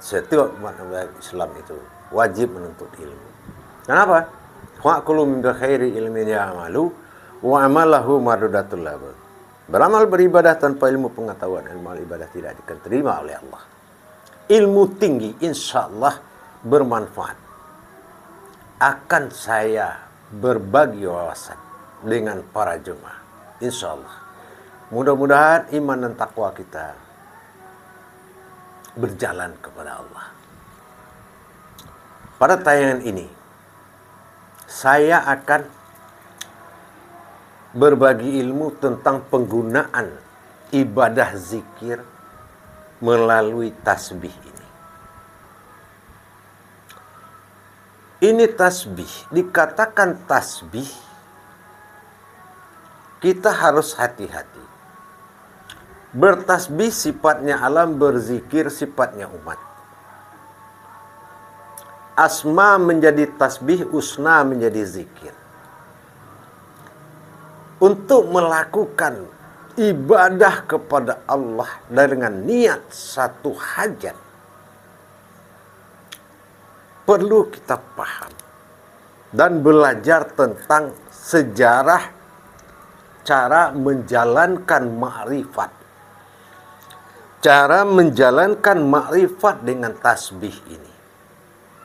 Setiap umat Islam itu wajib menuntut ilmu. Kenapa? Wa'kulu min khairi ilmin ya'malu wa amalahu mardudatul labad. Beramal beribadah tanpa ilmu pengetahuan, amal ibadah tidak diterima oleh Allah. Ilmu tinggi insya Allah bermanfaat. Akan saya berbagi wawasan dengan para jemaah, insya Allah. Mudah-mudahan iman dan takwa kita berjalan kepada Allah. Pada tayangan ini, saya akan berbagi ilmu tentang penggunaan ibadah zikir melalui tasbih ini. Ini tasbih, dikatakan tasbih, kita harus hati-hati. Bertasbih sifatnya alam, berzikir sifatnya umat. Asma menjadi tasbih, usna menjadi zikir. Untuk melakukan ibadah kepada Allah dengan niat satu hajat, perlu kita paham dan belajar tentang sejarah cara menjalankan ma'rifat. Cara menjalankan ma'rifat dengan tasbih ini.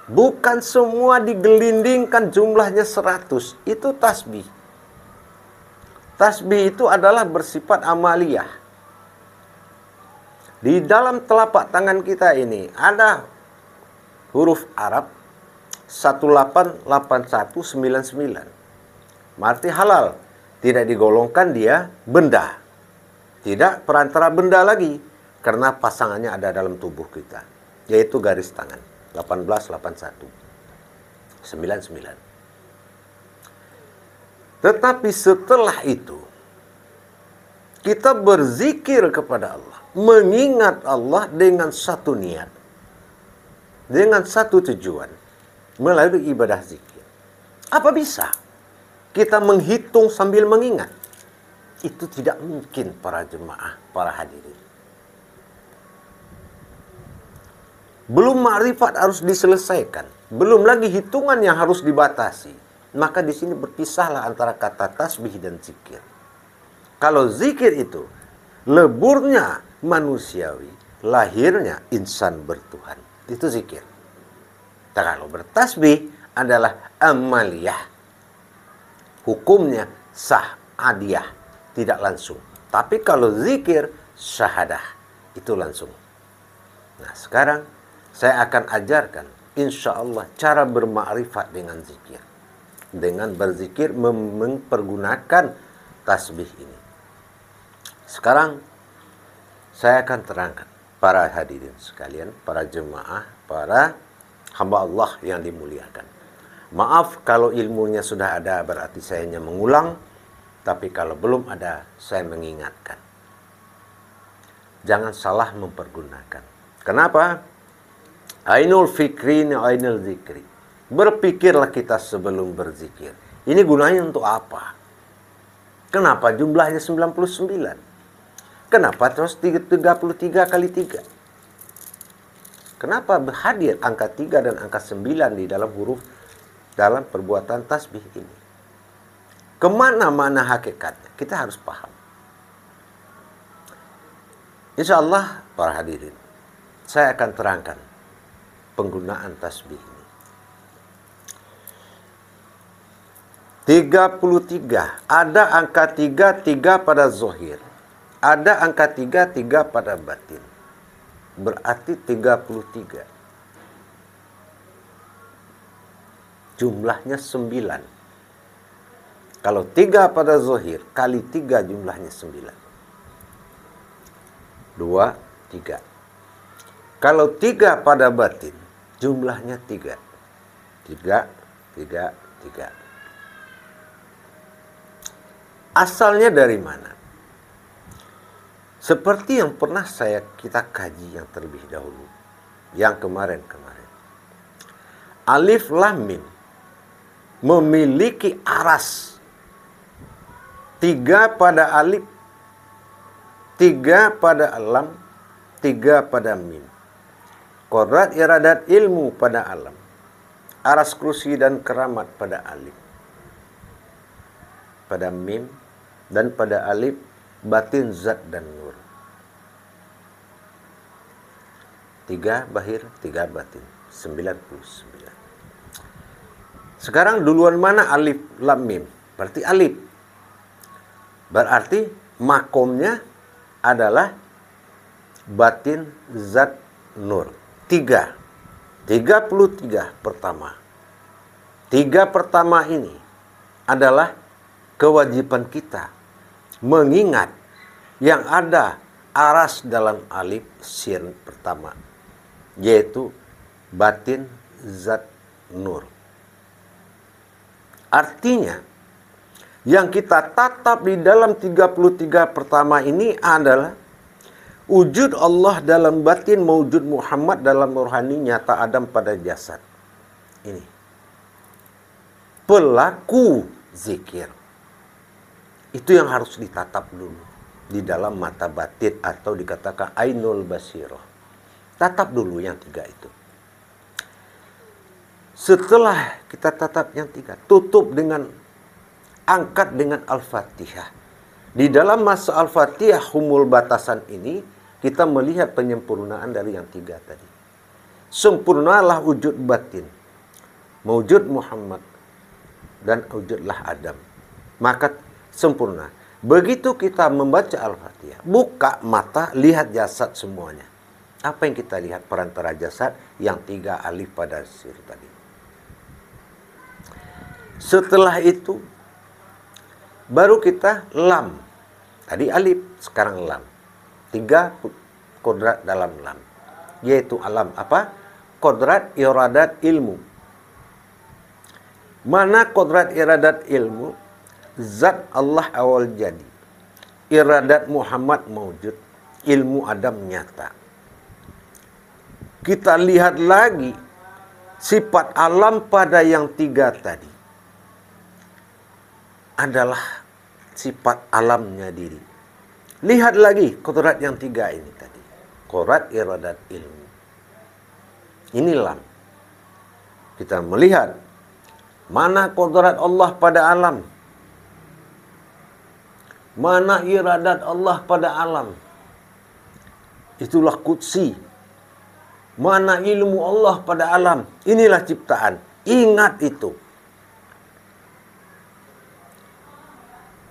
Bukan semua digelindingkan jumlahnya 100. Itu tasbih. Tasbih itu adalah bersifat amaliyah. Di dalam telapak tangan kita ini ada huruf Arab 188199. Berarti halal. Tidak digolongkan dia benda. Tidak perantara benda lagi. Karena pasangannya ada dalam tubuh kita. Yaitu garis tangan. 188199. Tetapi setelah itu, kita berzikir kepada Allah. Mengingat Allah dengan satu niat. Dengan satu tujuan. Melalui ibadah zikir. Apa bisa kita menghitung sambil mengingat? Itu tidak mungkin para jemaah, para hadirin. Belum ma'rifat harus diselesaikan. Belum lagi hitungan yang harus dibatasi. Maka di sini berpisahlah antara kata tasbih dan zikir. Kalau zikir itu leburnya manusiawi, lahirnya insan bertuhan. Itu zikir. Kalau bertasbih adalah amaliyah. Hukumnya sah, adiyah, tidak langsung. Tapi kalau zikir, syahadah, itu langsung. Nah sekarang saya akan ajarkan insya Allah cara bermakrifat dengan zikir. Dengan berzikir mempergunakan tasbih ini. Sekarang saya akan terangkan para hadirin sekalian, para jemaah, para hamba Allah yang dimuliakan. Maaf kalau ilmunya sudah ada berarti saya hanya mengulang, tapi kalau belum ada saya mengingatkan. Jangan salah mempergunakan. Kenapa? Ainul fikri, ainul zikri. Berpikirlah kita sebelum berzikir. Ini gunanya untuk apa? Kenapa jumlahnya 99? Kenapa terus 33 kali 3? Kenapa hadir angka 3 dan angka 9 di dalam huruf, dalam perbuatan tasbih ini? Kemana mana hakikatnya? Kita harus paham. Insya Allah para hadirin, saya akan terangkan penggunaan tasbih ini. 33. Ada angka 3 pada zohir. Ada angka 3 pada batin. Berarti 33. Jumlahnya 9. Kalau 3 pada zohir, kali 3 jumlahnya 9. 2, 3. Kalau 3 pada batin, jumlahnya 3. 3, 3, 3. Asalnya dari mana? Seperti yang pernah kita kaji yang terlebih dahulu. Yang kemarin-kemarin. Alif lam mim memiliki aras. 3 pada alif, 3 pada lam, 3 pada mim. Kodrat iradat ilmu pada alam. Aras kursi dan keramat pada alif. Pada mim dan pada alif batin zat dan nur. 3 bahir, 3 batin. 99. Sekarang duluan mana alif lam mim? Berarti alif. Berarti makomnya adalah batin zat nur. 33 pertama. 3 pertama ini adalah kewajiban kita mengingat yang ada aras dalam alif sin pertama, yaitu batin zat nur. Artinya, yang kita tatap di dalam 33 pertama ini adalah wujud Allah dalam batin, mewujud Muhammad dalam rohani, nyata Adam pada jasad. Ini. Pelaku zikir. Itu yang harus ditatap dulu. Di dalam mata batin atau dikatakan ainul basirah. Tatap dulu yang 3 itu. Setelah kita tatap yang 3, tutup dengan, angkat dengan Al-Fatihah. Di dalam masa Al-Fatihah humul batasan ini, kita melihat penyempurnaan dari yang 3 tadi. Sempurnalah wujud batin, mewujud Muhammad, dan wujudlah Adam. Maka sempurna. Begitu kita membaca Al-Fatihah, buka mata, lihat jasad semuanya. Apa yang kita lihat perantara jasad? Yang 3 alif pada sir tadi. Setelah itu, baru kita lam. Tadi alif, sekarang lam. 3 kodrat dalam lam. Yaitu alam apa? Kodrat iradat ilmu. Mana kodrat iradat ilmu? Zat Allah awal jadi. Iradat Muhammad mewujud. Ilmu Adam nyata. Kita lihat lagi sifat alam pada yang 3 tadi. Adalah sifat alamnya diri. Lihat lagi kodrat yang 3 ini tadi. Kodrat iradat ilmu. Ini lam. Kita melihat mana kodrat Allah pada alam. Mana iradat Allah pada alam. Itulah qudsi. Mana ilmu Allah pada alam. Inilah ciptaan. Ingat itu.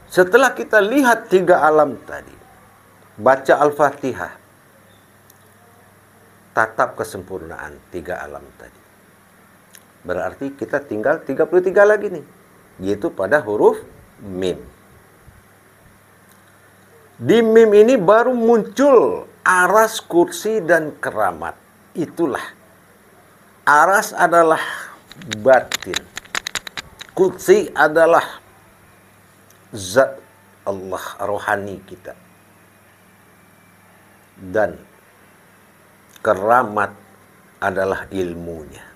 Setelah kita lihat 3 alam tadi, baca Al-Fatihah, tatap kesempurnaan 3 alam tadi. Berarti kita tinggal 33 lagi nih, yaitu pada huruf mim. Di mim ini baru muncul aras, kursi, dan keramat. Itulah. Aras adalah batin. Kursi adalah zat Allah, rohani kita. Dan keramat adalah ilmunya.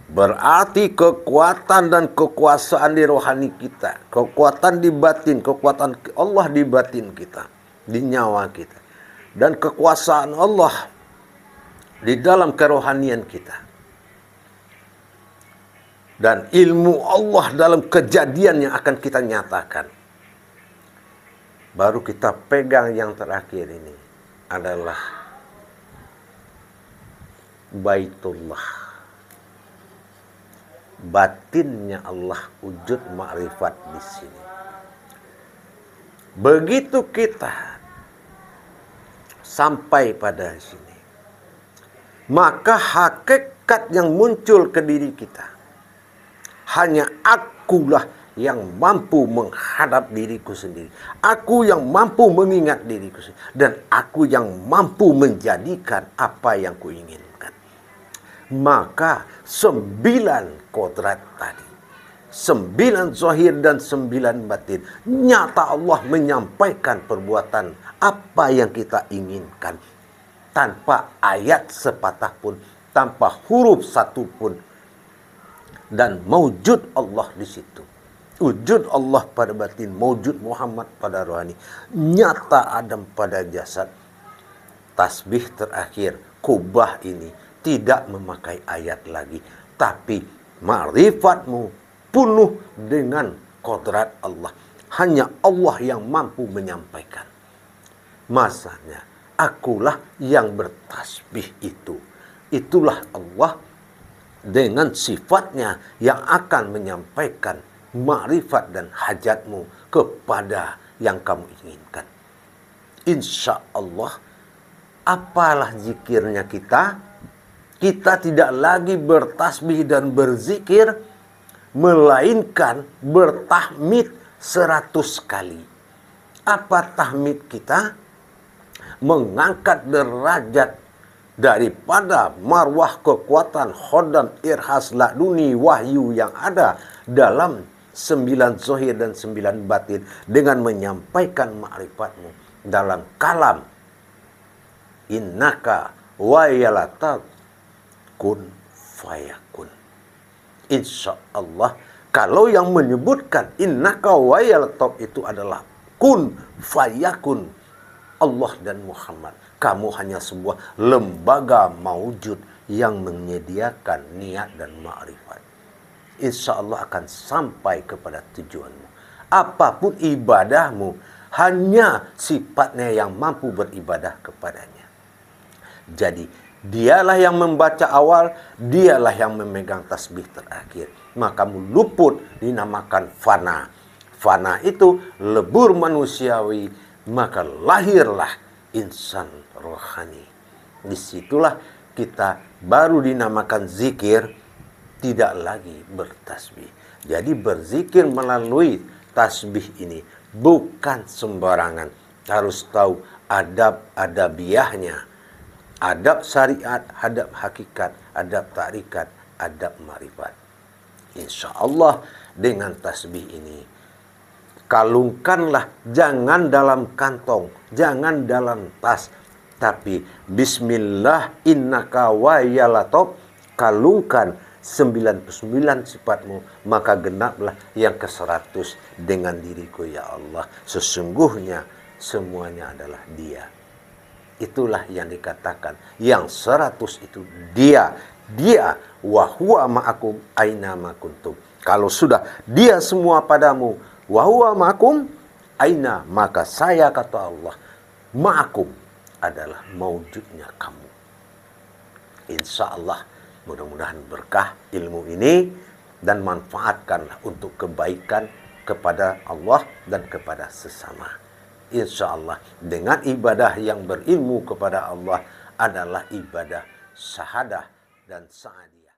Berarti kekuatan dan kekuasaan di rohani kita. Kekuatan di batin, kekuatan Allah di batin kita. Di nyawa kita. Dan kekuasaan Allah di dalam kerohanian kita. Dan ilmu Allah dalam kejadian yang akan kita nyatakan. Baru kita pegang yang terakhir ini. Adalah Baitullah. Batinnya Allah, wujud ma'rifat di sini. Begitu kita sampai pada sini, maka hakikat yang muncul ke diri kita, hanya akulah yang mampu menghadap diriku sendiri. Aku yang mampu mengingat diriku sendiri. Dan aku yang mampu menjadikan apa yang kuinginkan. Maka 9 kodrat tadi, 9 zahir dan 9 batin, nyata Allah menyampaikan perbuatan apa yang kita inginkan. Tanpa ayat sepatah pun, tanpa huruf satu pun. Dan mewujud Allah di situ. Wujud Allah pada batin, mewujud Muhammad pada rohani. Nyata Adam pada jasad. Tasbih terakhir, kubah ini tidak memakai ayat lagi, tapi ma'rifatmu penuh dengan kodrat Allah. Hanya Allah yang mampu menyampaikan. Masanya akulah yang bertasbih itu. Itulah Allah dengan sifatnya yang akan menyampaikan ma'rifat dan hajatmu kepada yang kamu inginkan. Insya Allah, apalah zikirnya kita? Kita tidak lagi bertasbih dan berzikir, melainkan bertahmid 100 kali. Apa tahmid kita? Mengangkat derajat daripada marwah kekuatan khodam irhas laduni wahyu yang ada dalam 9 zahir dan 9 batin dengan menyampaikan ma'rifatmu dalam kalam innaka wa yalatat kun fayakun. Insya Allah, kalau yang menyebutkan innaka wa yalatat itu adalah kun fayakun Allah dan Muhammad, kamu hanya sebuah lembaga maujud yang menyediakan niat dan ma'rifat. Insya Allah akan sampai kepada tujuanmu. Apapun ibadahmu, hanya sifatnya yang mampu beribadah kepadanya. Jadi, dialah yang membaca awal, dialah yang memegang tasbih terakhir. Maka kamu luput dinamakan fana. Fana itu lebur manusiawi, maka lahirlah insan rohani. Disitulah kita baru dinamakan zikir, tidak lagi bertasbih. Jadi berzikir melalui tasbih ini bukan sembarangan. Harus tahu adab-adabiahnya. Adab syariat, adab hakikat, adab tarikat, adab marifat. Insya Allah dengan tasbih ini, kalungkanlah, jangan dalam kantong, jangan dalam tas, tapi bismillah innaka wa yalatab, kalungkan 99 sifatmu, maka genaplah yang ke-100 dengan diriku ya Allah. Sesungguhnya semuanya adalah Dia. Itulah yang dikatakan, yang 100 itu Dia. Dia wa huwa ma'akum aina ma kuntum. Kalau sudah Dia semua padamu, wa huwa ma'akum aina, maka saya, kata Allah, ma'akum adalah maujudnya kamu. Insya Allah, mudah-mudahan berkah ilmu ini dan manfaatkanlah untuk kebaikan kepada Allah dan kepada sesama. Insya Allah dengan ibadah yang berilmu kepada Allah adalah ibadah syahadah dan sa'adiyah.